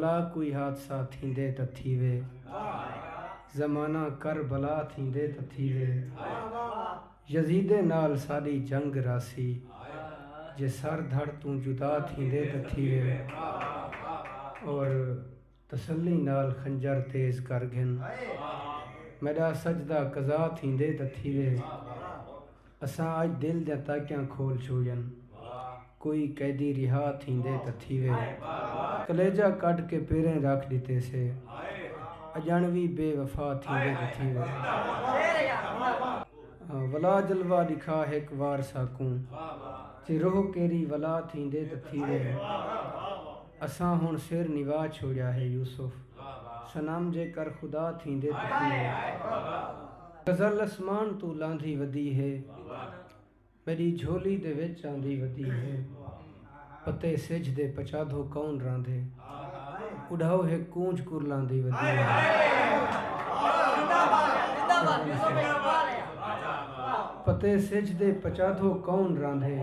भला कोई हादसा थींदे त थीवे, ज़माना कर भला थींदे त थीवे। यज़ीदे नाल साडी जंग रासी, जे सर धड़ तू जुदा थींदे त थीवे। और तसल्ली नाल खंजर तेज़ कर घिन, मेरा सजदा कज़ा थींदे त थीवे। असां अज दिल दियां ताकियां खोल छुड़ियन, कोई कैदी रिहा थींदे त थीवे। कलेजा कट के पेरें रख दिते से, अजानवी बेवफा थींदे त थीवे। वला जलवा दिखा हिक वार साकूं, जे रोह केरी वला थींदे त थीवे। असां हुण सिर निवा छोड़िया है यूसुफ, सनम जे कर खुदा थींदे त थीवे। गज़ल आसमान तू लांधी वदी है, मेरी झोली दे विच आंदी वदी है। पते सिज दे पचाधो कौन रांधे, उड़ाओ है कूंज कुरलांदी वदी है। पते सिज दे पचाधो कौन रांधे,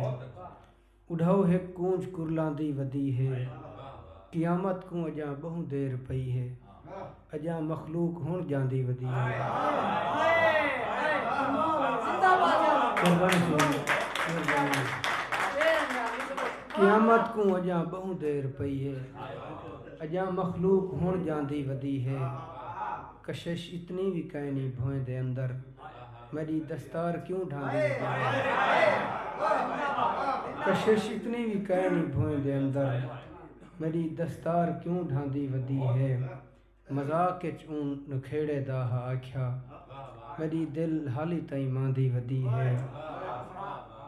उड़ाओ है कूंज कुरलांदी वदी है। क़ियामत को अजा बहु देर पई है, अजा मखलूक हुण जांदी वदी है। क़ियामत को अजा बहु देर पई है, अजा मखलूक हुण जांदी वदी है। कशिश इतनी भी कैनी भोए दे अंदर, मेरी दस्तार क्यों ढांदी वदी है। कशिश इतनी भी कैनी भोए दे अंदर, मेरी दस्तार क्यों ढांदी वदी है। मजाक ऊं नखेड़े दा हा आख्या, मेरी दिल हाली ताई मांदी वदी है।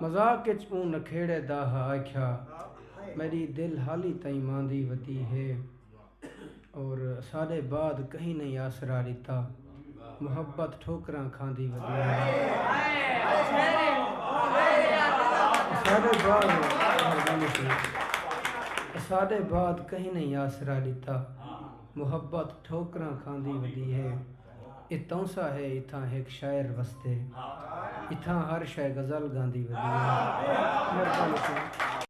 मजाक ऊं नखेड़े दा हा आख्या, मेरी दिल हाली ताई मांदी वदी है। और साढ़े बाद कहीं नहीं आसरा दिता, मुहब्बत ठोकरां खांदी वदी है। साढ़े बाद कहीं नहीं आसरा दिता, मुहब्बत ठोकरां खांदी वदी है। इतौसा है इथां एक शायर वसते, इथां हर शय गज़ल गांदी वदी है।